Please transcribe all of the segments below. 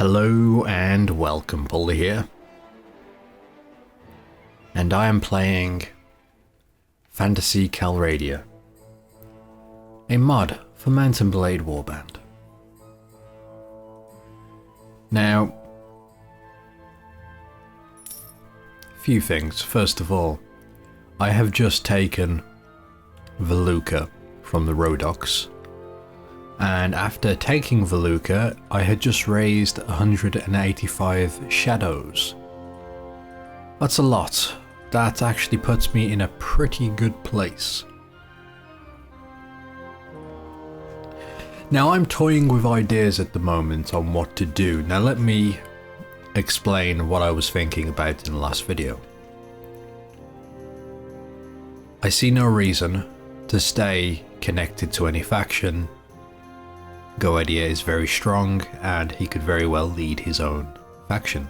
Hello and welcome, Pauleh here. And I am playing Phantasy Calradia, a mod for Mount & Blade Warband. Now, a few things. First of all, I have just taken Veluca from the Rodox. And after taking Veluca, I had just raised 185 shadows. That's a lot. That actually puts me in a pretty good place. Now I'm toying with ideas at the moment on what to do. Now let me explain what I was thinking about in the last video. I see no reason to stay connected to any faction. Goedia is very strong and he could very well lead his own faction.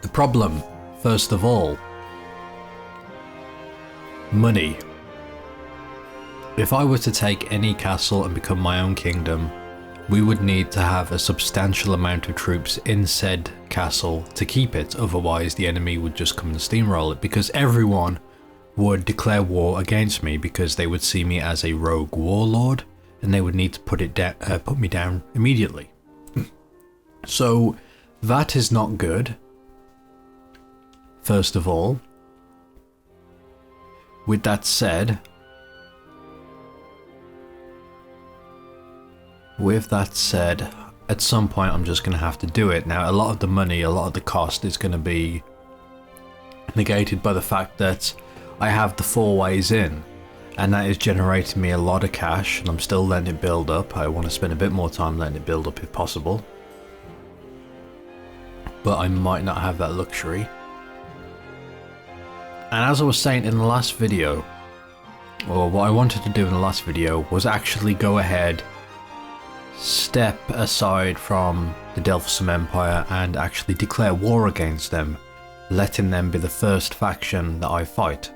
The problem, first of all, money. If I were to take any castle and become my own kingdom, we would need to have a substantial amount of troops in said castle to keep it, otherwise the enemy would just come and steamroll it, because everyone would declare war against me because they would see me as a rogue warlord. And they would need to put me down immediately. So that is not good. First of all, with that said, at some point I'm just going to have to do it. Now, a lot of the money, a lot of the cost is going to be negated by the fact that I have the 4 ways in. And that is generating me a lot of cash, and I'm still letting it build up. I want to spend a bit more time letting it build up if possible. But I might not have that luxury. And as I was saying in the last video, or what I wanted to do in the last video, was actually go ahead, step aside from the Delphosum Empire and actually declare war against them, letting them be the first faction that I fight.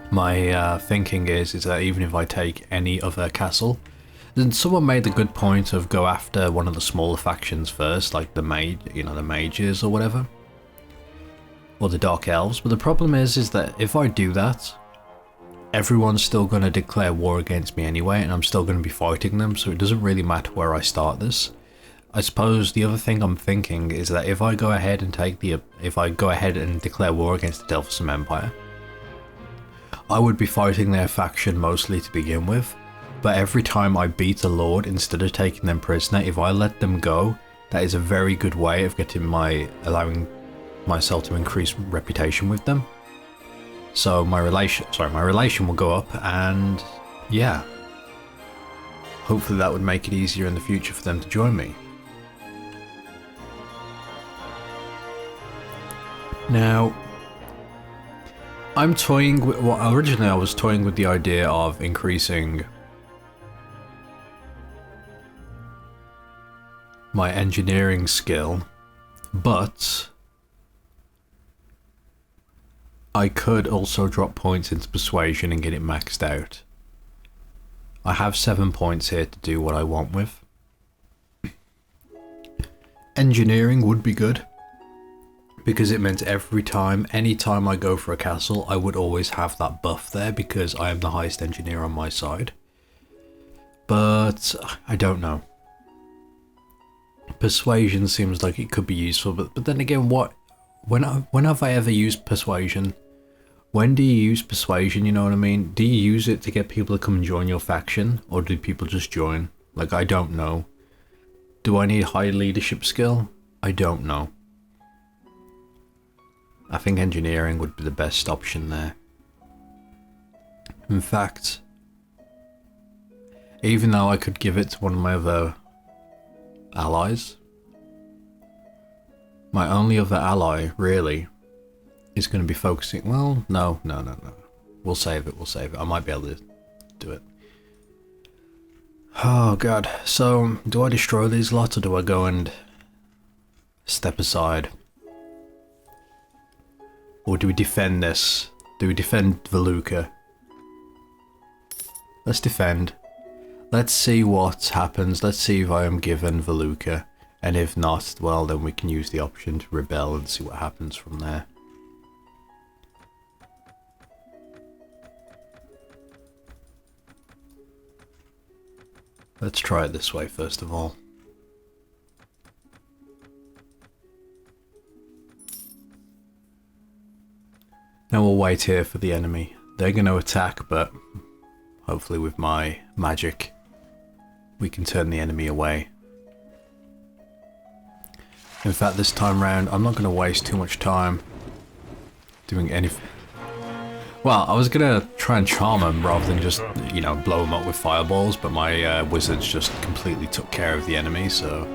My thinking is that even if I take any other castle, then someone made the good point of go after one of the smaller factions first, like the the mages or whatever, or the dark elves. But the problem is that if I do that, everyone's still going to declare war against me anyway, and I'm still going to be fighting them. So it doesn't really matter where I start this. I suppose the other thing I'm thinking is that if I go ahead and declare war against the Delphosum Empire, I would be fighting their faction mostly to begin with, but every time I beat a lord, instead of taking them prisoner, if I let them go, that is a very good way of allowing myself to increase reputation with them. So my relation will go up, and yeah, hopefully that would make it easier in the future for them to join me. Now, I'm toying with, originally I was toying with the idea of increasing my engineering skill, but I could also drop points into persuasion and get it maxed out. I have 7 points here to do what I want with. Engineering would be good, because it meant any time I go for a castle, I would always have that buff there because I am the highest engineer on my side. But I don't know. Persuasion seems like it could be useful, but then again, when have I ever used persuasion? When do you use persuasion, you know what I mean? Do you use it to get people to come and join your faction, or do people just join? Like, I don't know. Do I need high leadership skill? I don't know. I think engineering would be the best option there. In fact, even though I could give it to one of my other allies, my only other ally, really, is going to be focusing... Well, no. We'll save it. I might be able to do it. Oh, God. So, do I destroy these lots, or do I go and step aside? Or do we defend this? Do we defend Veluca? Let's defend. Let's see what happens. Let's see if I am given Veluca. And if not, well, then we can use the option to rebel and see what happens from there. Let's try it this way first of all. Now we'll wait here for the enemy. They're going to attack, but hopefully with my magic we can turn the enemy away. In fact, this time round I'm not going to waste too much time doing anything. Well, I was going to try and charm them rather than just, you know, blow them up with fireballs, but my wizards just completely took care of the enemy, so...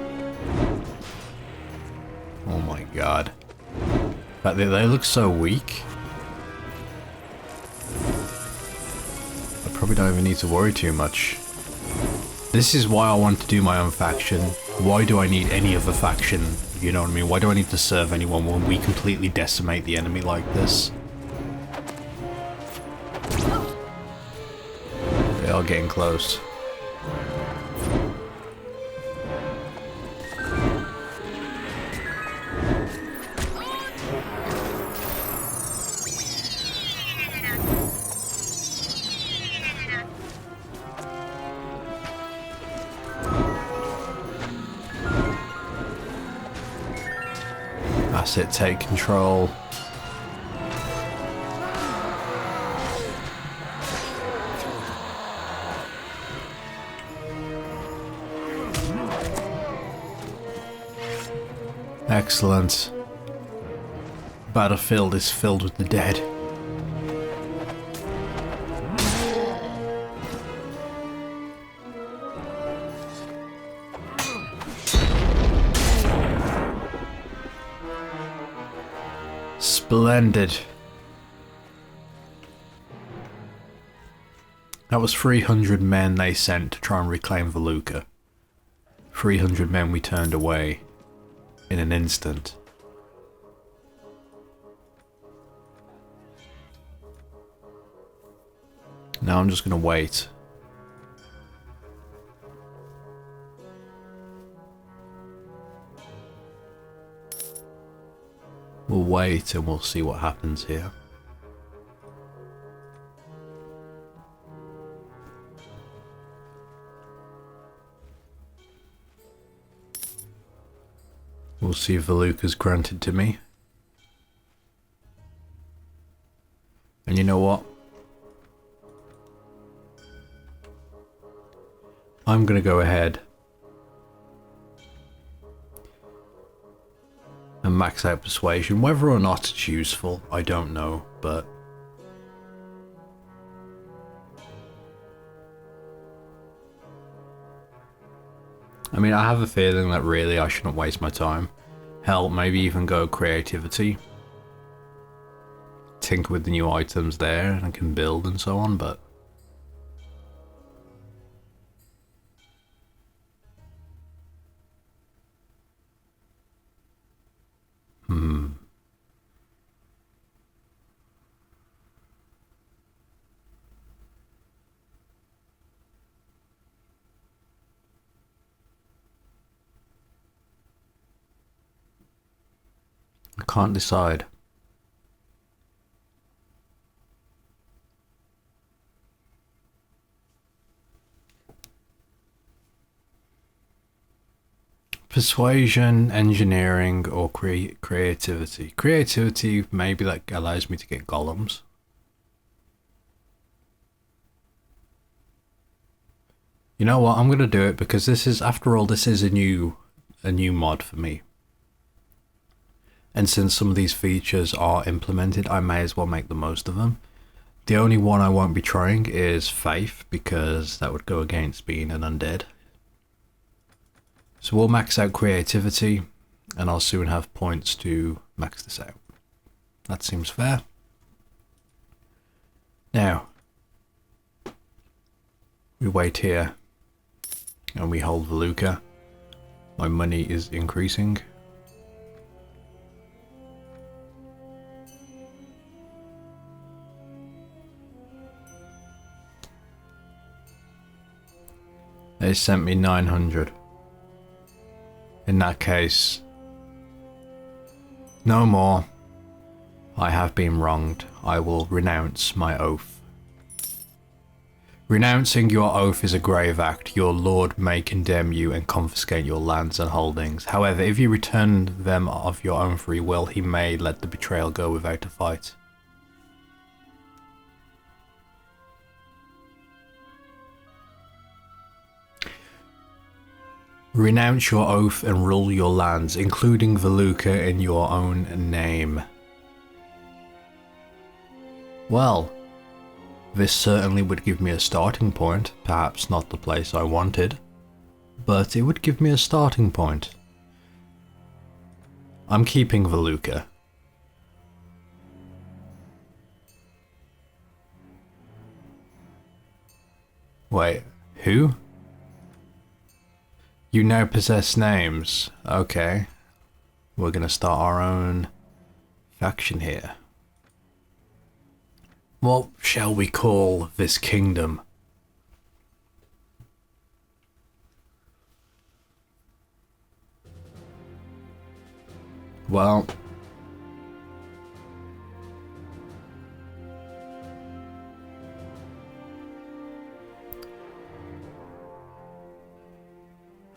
Oh my god. In fact, they look so weak. I probably don't even need to worry too much. This is why I want to do my own faction. Why do I need any other faction? You know what I mean? Why do I need to serve anyone when we completely decimate the enemy like this? They are getting close. That's it, take control. Excellent. Battlefield is filled with the dead. Splendid. That was 300 men they sent to try and reclaim Veluca. 300 men we turned away in an instant. Now I'm just going to wait. We'll wait and we'll see what happens here. We'll see if Veluca's granted to me. And you know what? I'm gonna go ahead and max out persuasion. Whether or not it's useful, I don't know, but I mean, I have a feeling that really I shouldn't waste my time. Hell, maybe even go creativity. Tinker with the new items there and I can build and so on, but I can't decide. Persuasion, engineering, or creativity. Creativity, maybe that allows me to get golems. You know what? I'm gonna do it because this is, after all, this is a new mod for me. And since some of these features are implemented, I may as well make the most of them. The only one I won't be trying is Faith, because that would go against being an undead. So we'll max out creativity, and I'll soon have points to max this out. That seems fair. Now, we wait here, and we hold Veluca. My money is increasing. They sent me 900. In that case, no more. I have been wronged. I will renounce my oath. Renouncing your oath is a grave act. Your lord may condemn you and confiscate your lands and holdings. However, if you return them of your own free will, he may let the betrayal go without a fight. Renounce your oath and rule your lands, including Veluca, in your own name. Well, this certainly would give me a starting point. Perhaps not the place I wanted, but it would give me a starting point. I'm keeping Veluca. Wait, who? You now possess names. Okay. We're gonna start our own faction here. What shall we call this kingdom? Well,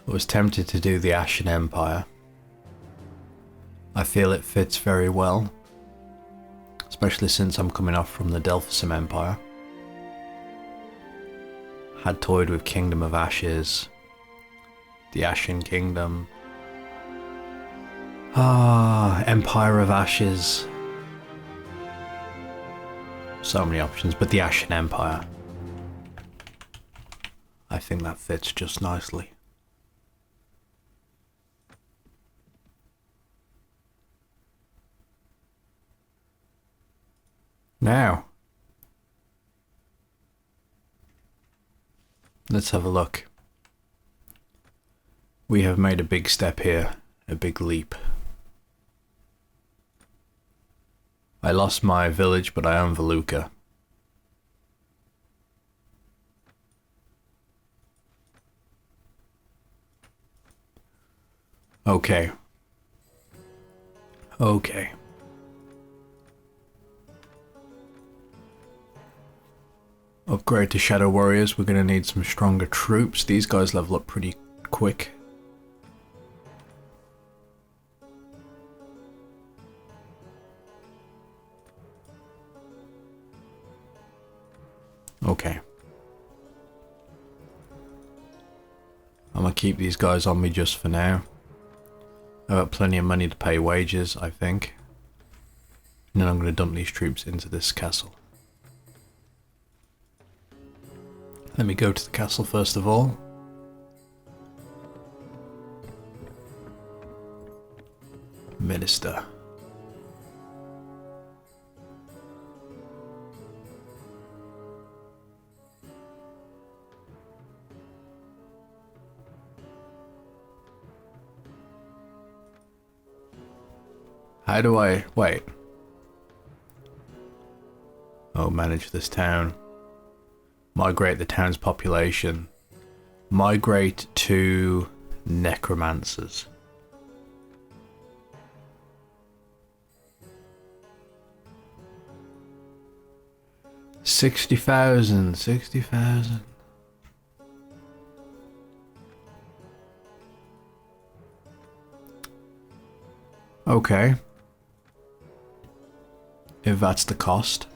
I was tempted to do the Ashen Empire. I feel it fits very well, especially since I'm coming off from the Delphusum Empire. Had toyed with Kingdom of Ashes, the Ashen Kingdom, Empire of Ashes. So many options, but the Ashen Empire. I think that fits just nicely. Now, let's have a look. We have made a big step here, a big leap. I lost my village, but I own Veluca. Okay. Okay. Upgrade to Shadow Warriors. We're going to need some stronger troops. These guys level up pretty quick. Okay. I'm going to keep these guys on me just for now. I've got plenty of money to pay wages, I think. And then I'm going to dump these troops into this castle. Let me go to the castle first of all. Minister. How do I... wait. Oh, manage this town. Migrate the town's population. Migrate to necromancers. $60,000. Okay. If that's the cost.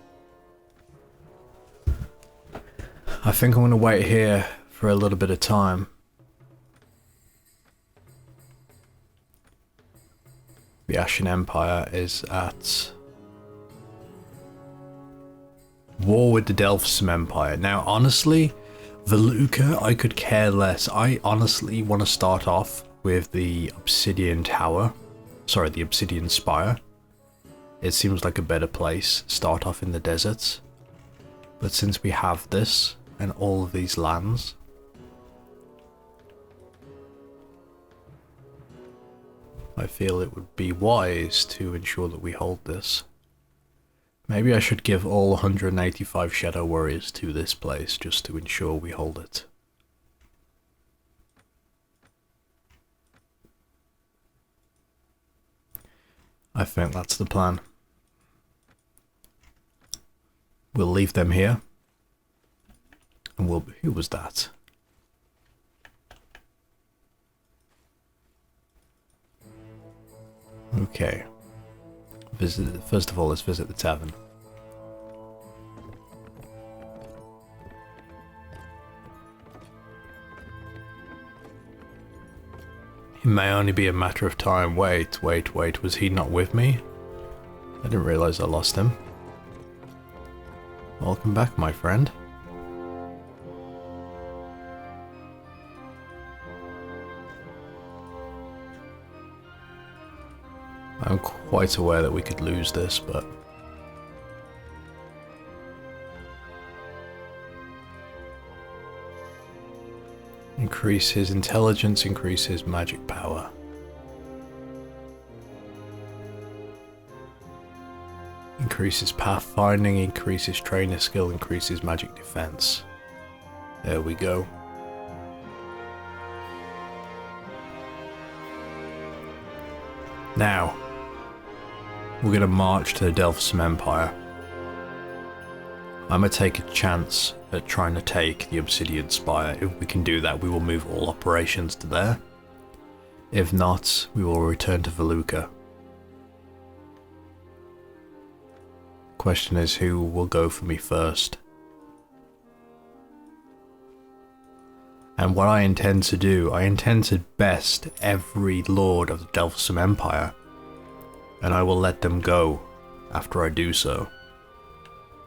I think I'm going to wait here for a little bit of time. The Ashen Empire is at war with the Delphusum Empire. Now, honestly, Veluca, I could care less. I honestly want to start off with the Obsidian Tower. Sorry, the Obsidian Spire. It seems like a better place. Start off in the deserts. But since we have this and all of these lands, I feel it would be wise to ensure that we hold this. Maybe I should give all 185 Shadow Warriors to this place just to ensure we hold it. I think that's the plan. We'll leave them here. And we'll... Who was that? Okay. First of all, let's visit the tavern. It may only be a matter of time. Wait. Was he not with me? I didn't realize I lost him. Welcome back, my friend. I'm quite aware that we could lose this, but... Increase his intelligence, increase his magic power. Increase his pathfinding, increase his trainer skill, increase his magic defense. There we go. Now, we're going to march to the Delphosum Empire. I'm going to take a chance at trying to take the Obsidian Spire. If we can do that, we will move all operations to there. If not, we will return to Veluca. Question is, who will go for me first? And what I intend to do, I intend to best every lord of the Delphosum Empire, and I will let them go after I do so.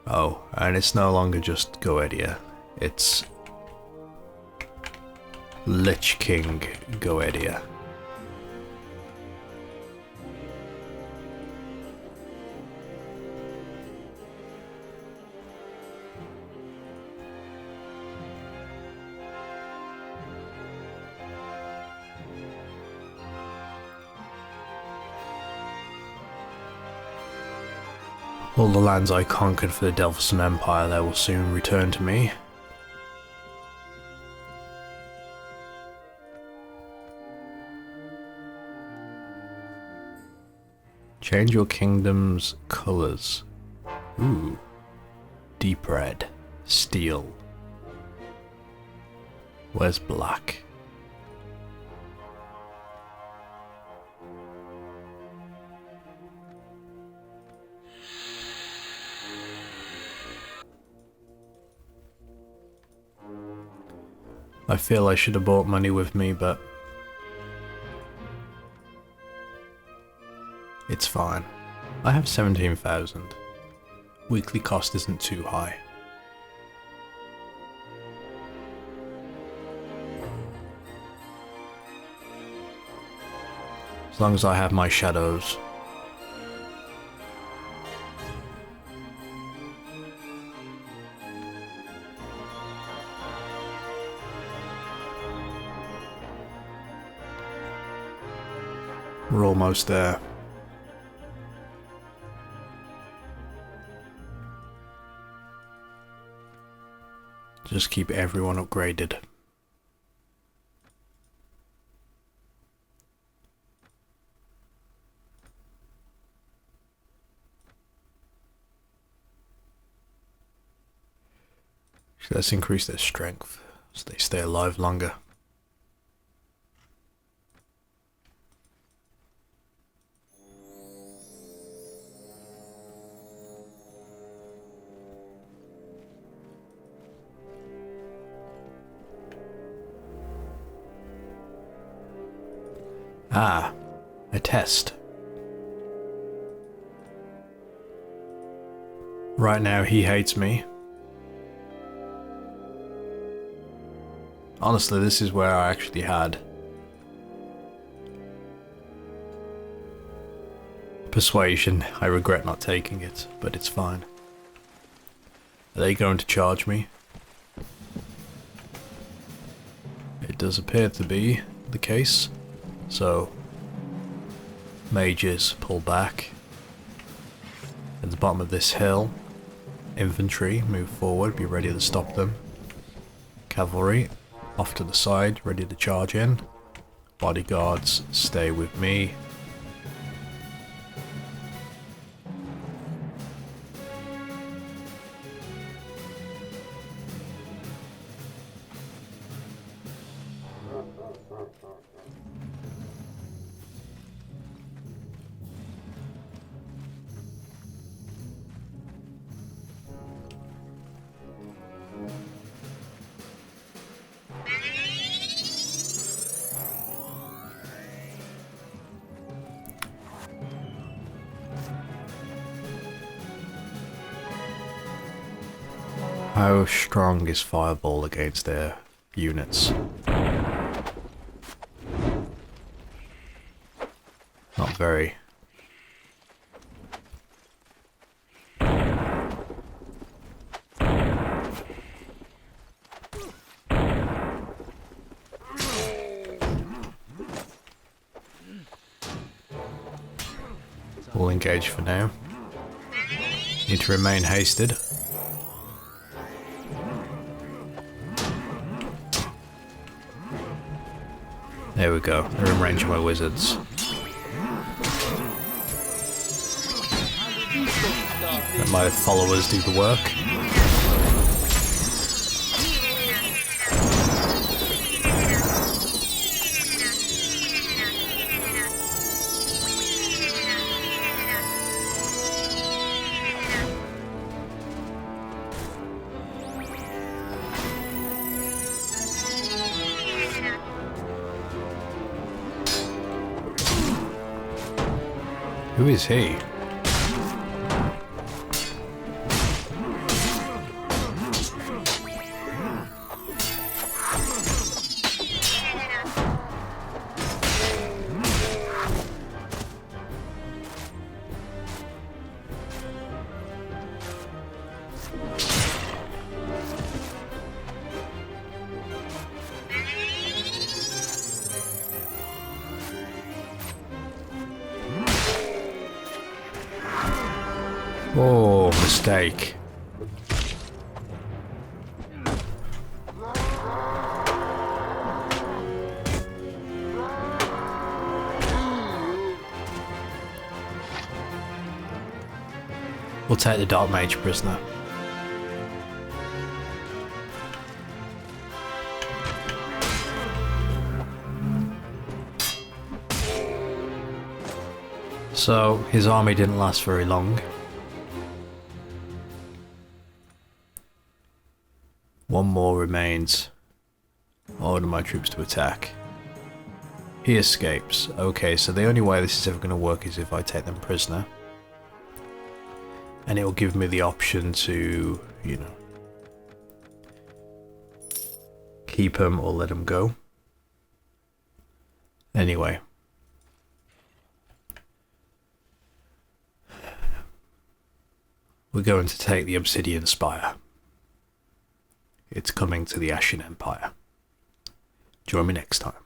Oh, and it's no longer just Goedia, it's Lich King Goedia. All the lands I conquered for the Delphosum Empire there will soon return to me. Change your kingdom's colours. Ooh. Deep red. Steel. Where's black? I feel I should have bought money with me, but it's fine. I have 17,000. Weekly cost isn't too high. As long as I have my shadows. We're almost there. Just keep everyone upgraded. So let's increase their strength so they stay alive longer. Ah, a test. Right now he hates me. Honestly, this is where I actually had persuasion. I regret not taking it, but it's fine. Are they going to charge me? It does appear to be the case. So, mages pull back. At the bottom of this hill, infantry move forward, be ready to stop them. Cavalry off to the side, ready to charge in. Bodyguards stay with me. How strong is Fireball against their units? Not very. We'll engage for now. Need to remain hasted. There we go, they're in range of my wizards. Let my followers do the work. Who is he? Oh, mistake. We'll take the Dark Mage prisoner. So, his army didn't last very long. One more remains. Order my troops to attack. He escapes. Okay, so the only way this is ever going to work is if I take them prisoner. And it will give me the option to, you know, keep them or let them go. Anyway. We're going to take the Obsidian Spire. It's coming to the Ashen Empire. Join me next time.